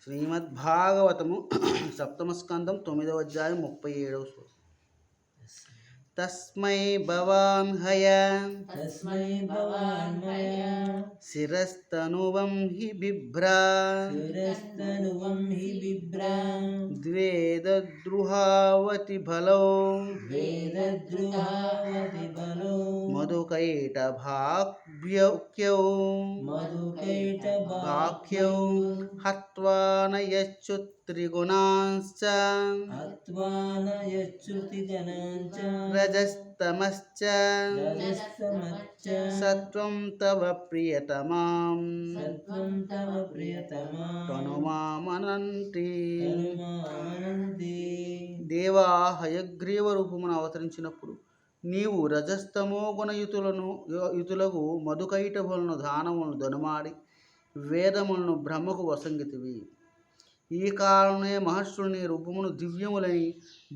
శ్రీమద్భాగవతము సప్తమ స్కందం 9వ అధ్యాయం 37వ శ్లోకం. తస్మై భవాన్ హయాన్ శిరస్తనువం హి బిభ్రా ద్వేదద్రుహావతి బలో మధుకైటభాక్యౌ హత్వా నయచ్చుత్రిగుణాంశ్చ రజస్తమశ్చ సత్వం తవ ప్రియతమాం తనుమామనంతి. దేవా, హయగ్రీవ రూపమును అవతరించినప్పుడు నీవు రజస్తమో గుణయుతులకు మధుకైటభులను దానములను దనుమాడి వేదములను బ్రహ్మకు వసంగితివి. ఈ కారణమే మహర్షులు నీ రూపమును దివ్యములని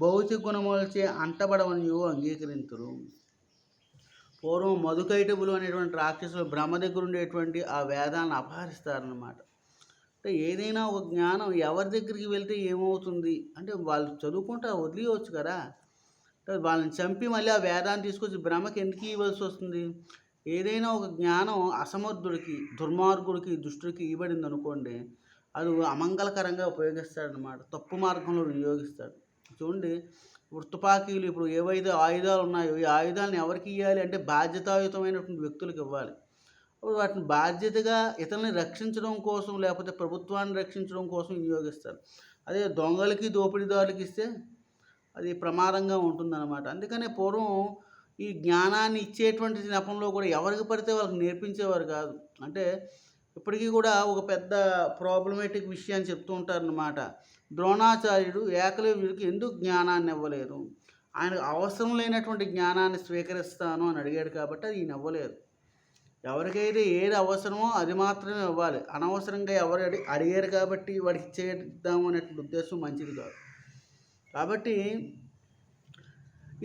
భౌతిక గుణములచే అంటబడవనియో అంగీకరింతురు. పూర్వం మధుకైటభులు అనేటువంటి రాక్షసులు బ్రహ్మ దగ్గర ఉండేటువంటి ఆ వేదాలను అపహరిస్తారన్నమాట. అంటే ఏదైనా ఒక జ్ఞానం ఎవరి దగ్గరికి వెళ్తే ఏమవుతుంది అంటే వాళ్ళు చదువుకుంటా వదిలేయవచ్చు కదా. వాళ్ళని చంపి మళ్ళీ ఆ వేదాన్ని తీసుకొచ్చి బ్రహ్మకి ఎందుకు ఇవ్వాల్సి వస్తుంది? ఏదైనా ఒక జ్ఞానం అసమర్థుడికి, దుర్మార్గుడికి, దుష్టుడికి ఇవ్వబడింది అనుకోండి, అది అమంగళకరంగా ఉపయోగిస్తాడనమాట, తప్పు మార్గంలో వినియోగిస్తాడు. చూడండి, ఇప్పుడు తుపాకీలు, ఇప్పుడు ఏవైతే ఆయుధాలు ఉన్నాయో ఈ ఆయుధాలను ఎవరికి ఇవ్వాలి అంటే బాధ్యతాయుతమైనటువంటి వ్యక్తులకు ఇవ్వాలి. అప్పుడు వాటిని బాధ్యతగా ఇతరులని రక్షించడం కోసం లేకపోతే ప్రభుత్వాన్ని రక్షించడం కోసం వినియోగిస్తారు. అదే దొంగలకి, దోపిడీదారులకి ఇస్తే అది ప్రమాదంగా ఉంటుందన్నమాట. అందుకనే పూర్వం ఈ జ్ఞానాన్ని ఇచ్చేటువంటి నెపంలో కూడా ఎవరికి పడితే వాళ్ళకి నేర్పించేవారు కాదు. అంటే ఇప్పటికీ కూడా ఒక పెద్ద ప్రాబ్లమేటిక్ విషయాన్ని చెప్తూ ఉంటారన్నమాట. ద్రోణాచార్యుడు ఏకలవ్యుడికి ఎందుకు జ్ఞానాన్ని ఇవ్వలేదు? ఆయనకు అవసరం లేనటువంటి జ్ఞానాన్ని స్వీకరిస్తాను అని అడిగాడు కాబట్టి అది ఈయన ఇవ్వలేదు. ఎవరికైతే ఏది అవసరమో అది మాత్రమే ఇవ్వాలి. అనవసరంగా ఎవరు అడిగారు కాబట్టి వాడికి ఇచ్చేద్దాము అనేటువంటి ఉద్దేశం మంచిది కాదు. కాబట్టి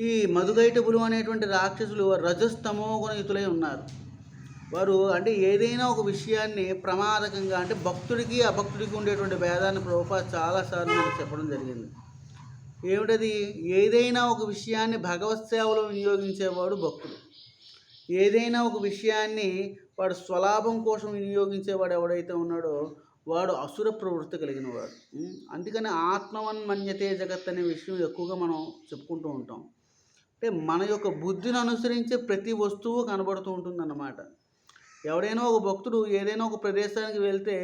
ఈ మధుకైటభులు అనేటువంటి రాక్షసులు రజస్తమో గుణయుతులై ఉన్నారు. వారు అంటే ఏదైనా ఒక విషయాన్ని ప్రమాదకంగా, అంటే భక్తుడికి అభక్తుడికి ఉండేటువంటి భేదాన్ని ప్రభుపాద చాలాసార్లు మనకు చెప్పడం జరిగింది. ఏమిటది? ఏదైనా ఒక విషయాన్ని భగవత్ సేవలో వినియోగించేవాడు భక్తుడు. ఏదైనా ఒక విషయాన్ని వాడు స్వలాభం కోసం వినియోగించేవాడు ఎవడైతే ఉన్నాడో వాడు అసుర ప్రవృత్తి కలిగిన వాడు. అందుకని ఆత్మవన్మన్యతే జగత్ అనే విషయం ఎక్కువగా మనం చెప్పుకుంటూ ఉంటాం. అంటే మన యొక్క బుద్ధిని అనుసరించే ప్రతి వస్తువు కనబడుతూ ఉంటుందన్నమాట. ఎవడైనా ఒక భక్తుడు ఏదైనా ఒక ప్రదేశానికి వెళ్తే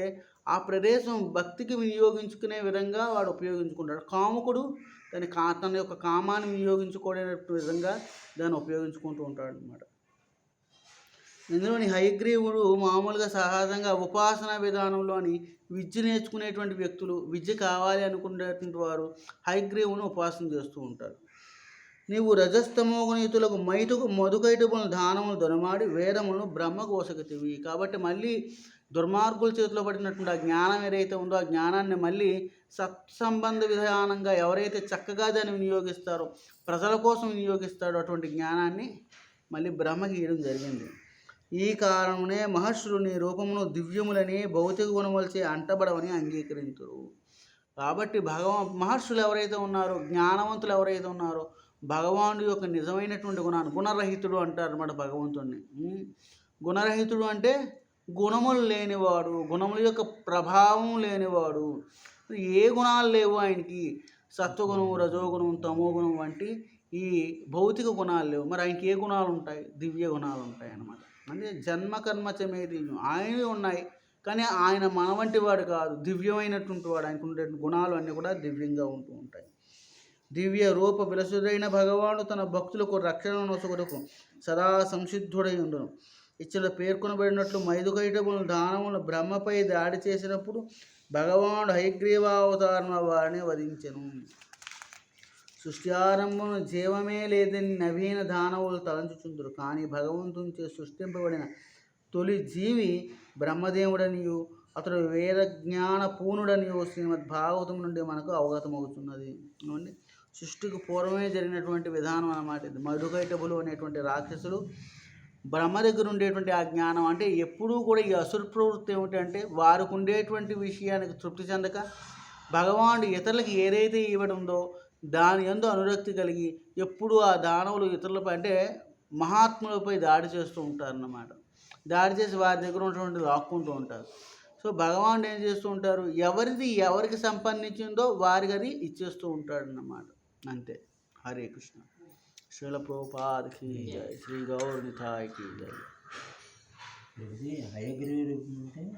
ఆ ప్రదేశం భక్తికి వినియోగించుకునే విధంగా వాడు ఉపయోగించుకుంటాడు. కాముకుడు తన యొక్క కామాన్ని వినియోగించుకునే విధంగా దాన్ని ఉపయోగించుకుంటూ ఉంటాడు అన్నమాట. ఇందులోని హయగ్రీవుడు మామూలుగా సహజంగా ఉపాసనా విధానంలోని విద్య నేర్చుకునేటువంటి వ్యక్తులు, విద్య కావాలి అనుకునేటువంటి వారు హయగ్రీవుని ఉపాసన చేస్తూ ఉంటారు. నీవు రజస్తమోగుణితులకు మధుకైటభులను దానములు దొనమాడి వేదములను బ్రహ్మకు వసగతివి. కాబట్టి మళ్ళీ దుర్మార్గుల చేతిలో పడినటువంటి ఆ జ్ఞానం ఏదైతే ఉందో ఆ జ్ఞానాన్ని మళ్ళీ సత్సంబంధ విధానంగా ఎవరైతే చక్కగా దాన్ని వినియోగిస్తారో, ప్రజల కోసం వినియోగిస్తాడో అటువంటి జ్ఞానాన్ని మళ్ళీ బ్రహ్మకి ఇవ్వడం జరిగింది. ఈ కారణమునే మహర్షులు నీ రూపమును దివ్యములని భౌతిక గుణములచే అంటబడవని అంగీకరించురు. కాబట్టి మహర్షులు ఎవరైతే ఉన్నారో, జ్ఞానవంతులు ఎవరైతే ఉన్నారో భగవానుడి యొక్క నిజమైనటువంటి గుణాన్ని, గుణరహితుడు అంటారు అన్నమాట భగవంతుడిని. గుణరహితుడు అంటే గుణములు లేనివాడు, గుణముల యొక్క ప్రభావం లేనివాడు. ఏ గుణాలు లేవు ఆయనకి. సత్వగుణం, రజోగుణం, తమోగుణం వంటి ఈ భౌతిక గుణాలు లేవు. మరి ఆయనకి ఏ గుణాలు ఉంటాయి? దివ్య గుణాలు ఉంటాయి అన్నమాట. అంటే జన్మకర్మచమే దివ్యం. ఆయనవి ఉన్నాయి కానీ ఆయన మన వంటి వాడు కాదు, దివ్యమైనటువంటి వాడు. ఆయనకు ఉండే గుణాలు అన్నీ కూడా దివ్యంగా ఉంటూ ఉంటాయి. దివ్య రూప విలసుడైన భగవానుడు తన భక్తులకు రక్షణ నొసగుటకు సదా సంసిద్ధుడై ఉండును. ఇచ్చట పేర్కొనబడినట్లు మధుకైటభులను దానములను బ్రహ్మపై దాడి చేసినప్పుడు భగవానుడు హయగ్రీవావతారణ వారిని వధించెను. సృష్టి ఆరంభమును జీవమే లేదని నవీన దానవులు తలంచుచుందురు. కానీ భగవంతునిచే సృష్టింపబడిన తొలి జీవి బ్రహ్మదేవుడనియు అతడు వేద జ్ఞాన పూర్ణుడనియు శ్రీమద్భాగవతం నుండి మనకు అవగతమవుతున్నది. సృష్టికి పూర్వమే జరిగినటువంటి విధానం అన్నమాట ఇది. మధుకైటభులు అనేటువంటి రాక్షసులు బ్రహ్మ దగ్గర ఉండేటువంటి ఆ జ్ఞానం అంటే ఎప్పుడూ కూడా ఈ అసుర ప్రవృత్తి ఏమిటంటే వారికి ఉండేటువంటి విషయానికి తృప్తి చెందక భగవానుడు ఇతరులకు ఏదైతే ఇవ్వడందో దాని యందు అనురక్తి కలిగి ఎప్పుడూ ఆ దానవులు ఇతరులపై అంటే మహాత్ములపై దాడి చేస్తూ ఉంటారన్నమాట. దాడి చేసి వారి దగ్గర ఉన్నటువంటి లాక్కుంటూ ఉంటారు. సో భగవానుడు ఏం చేస్తూ ఉంటారు, ఎవరికి సంపాదించిందో వారికి అది ఇచ్చేస్తూ ఉంటాడన్నమాట. అంతే. హరే కృష్ణ. శ్రీల ప్రభుపాదకి జై, శ్రీ గౌర్ నితాయ్కి జై. హయగ్రీవుడు అంటే